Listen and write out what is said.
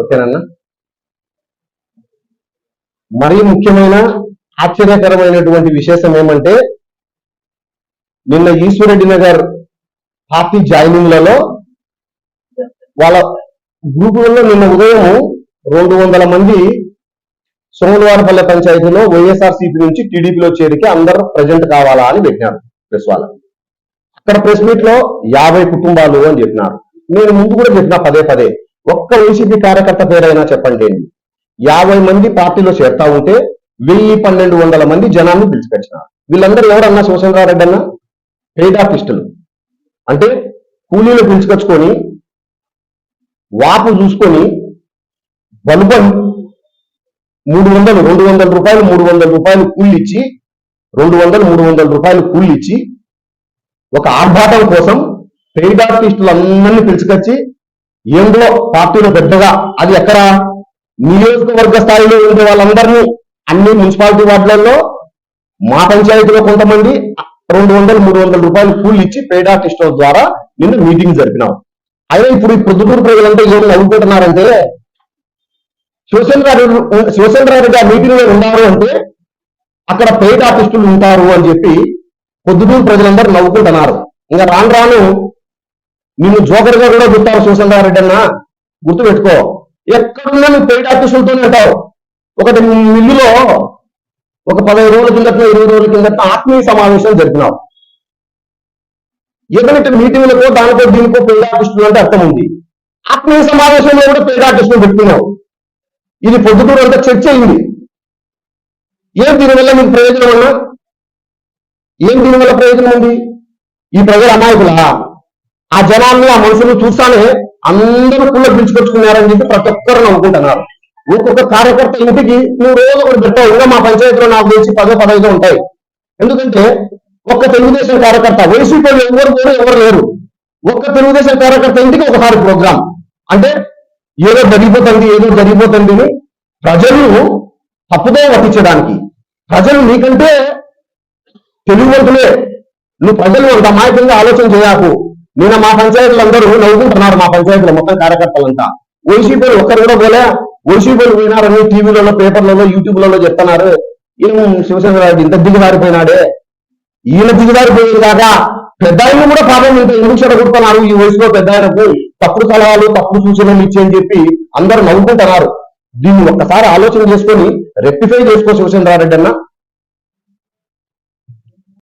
ఓకేనన్నా. మరీ ముఖ్యమైన ఆశ్చర్యకరమైనటువంటి విశేషం ఏమంటే, నిన్న ఈశ్వరెడ్డి నగర్ పార్టీ జాయినింగ్లలో వాళ్ళ గ్రూపులలో నిన్న ఉదయం 200 మంది సోమవారపల్లె పంచాయతీలో వైఎస్ఆర్సీపీ నుంచి టీడీపీలో చేరిక అందరూ ప్రజెంట్ కావాలా అని పెట్టినారు ప్రెస్ వాళ్ళకి. అక్కడ ప్రెస్ మీట్ లో 50 కుటుంబాలు అని చెప్పినారు. నేను ముందు కూడా చెప్పినా పదే ఒక్క వైసీపీ కార్యకర్త పేరైనా చెప్పండి. 50 మంది పార్టీలో చేరుతా ఉంటే 1200 మంది జనాన్ని పిలిచిపెట్టినారు. వీళ్ళందరూ ఎవరన్నా శివశంకరారెడ్డి అన్న పెయిడ్ ఆర్టిస్టులు, అంటే కూలీలు పిలుచుకొచ్చుకొని వాపు చూసుకొని బలుబం 200 రూపాయలు 300 రూపాయలు కూలి ఇచ్చి 300 రూపాయలు కూలి ఇచ్చి ఒక ఆర్భాటం కోసం పెయిడ్ ఆర్టిస్టులు అందరినీ పిలుచుకొచ్చి ఏందో పార్టీలో పెద్దగా, అది ఎక్కడ నియోజకవర్గ స్థాయిలో ఉండే వాళ్ళందరినీ అన్ని మున్సిపాలిటీ వార్డులలో మా పంచాయతీలో కొంతమంది 200-300 రూపాయలు కూలి ఇచ్చి పెయిడ్ ఆర్టిస్టుల ద్వారా నిన్న మీటింగ్ జరిపినాం. అయినా ఇప్పుడు ఈ ప్రొద్దుటూరు ప్రజలంతా ఏమి నవ్వుకుంటున్నారంటే, శివచంద్రారెడ్డి ఆ మీటింగ్ లో ఉన్నారు అంటే అక్కడ పెయిడ్ ఆర్టిస్టులు ఉంటారు అని చెప్పి పొద్దుటూరు ప్రజలందరూ నవ్వుకుంటున్నారు. ఇంకా రాను రాను నిన్ను జోకర్ గా కూడా చెప్తారు శివచంద్రారెడ్డి అన్న, గుర్తు పెట్టుకో. ఎక్కడున్నా నువ్వు పెయిడ్ ఆర్టిస్టులతోనే ఉంటావు. ఒకటి మిల్లులో ఒక 15 రోజుల కిందట 20 రోజుల కిందట ఆత్మీయ సమావేశం జరిపినావు. ఏదంటే మీటింగ్లకో దానికో దీనికో పెయిడ్ ఆర్టిస్టులు అంటే అర్థం ఉంది. ఆత్మీయ సమావేశంలో కూడా పెయిడ్ ఆర్టిస్టులు పెట్టుకున్నావు. ఇది పొద్దుటూరు అంతా చర్చ అయింది. ఏం దీనివల్ల మీకు ప్రయోజనం అన్నా? ఏం దీనివల్ల ప్రయోజనం ఉంది? ఈ ప్రజల అమాయకులా? ఆ జనాన్ని ఆ మనుషులు చూస్తానే అందరూ కుళ్ళ పిలుచుకొచ్చుకున్నారని చెప్పి ప్రతి ఒక్కరు నవ్వుకుంటున్నారు. ఒక్కొక్క కార్యకర్త ఇంటికి నువ్వు రోజు ఒకటి పెట్టావు. ఇంకా మా పంచాయతీలో నాకు తెలిసి 10-15 ఉంటాయి. ఎందుకంటే ఒక్క తెలుగుదేశం కార్యకర్త, వైసీపీ ఎవరు లేరు. ఒక్క తెలుగుదేశం కార్యకర్త ఇంటికి ఒకసారి ప్రోగ్రాం. అంటే ఏదో జరిగిపోతుంది అని ప్రజలను తప్పుదో పట్టించడానికి. ప్రజలు నీకంటే తెలివివంతులే, నువ్వు ప్రజలు అంత అమాయకంగా ఆలోచన చేయకు. నిన్న మా పంచాయతీలు అందరూ నవ్వుకుంటున్నారు. మా పంచాయతీలో మొత్తం కార్యకర్తలంతా వైసీపీలు ఒక్కరు కూడా పోలే. వైసీపీలు పోయినారని టీవీలలో, పేపర్లలో, యూట్యూబ్లలో చెప్తున్నారు. ఈయన శివచంద్రారెడ్డి ఇంత దిగజారిపోయినాడే, ఈయన దిగజారిపోయేది కాక పెద్ద ఆయన కూడా పాపం ఇంత ఎందుకు చెడగొడుతున్నారు ఈ వయసులో పెద్ద ఆయనకు తప్పుడు సలహాలు, తప్పుడు సూచనలు ఇచ్చేయని చెప్పి అందరూ నవ్వుకుంటున్నారు. దీన్ని ఒక్కసారి ఆలోచన చేసుకొని రెక్టిఫై చేసుకో శివచంద్రారెడ్డి అన్న.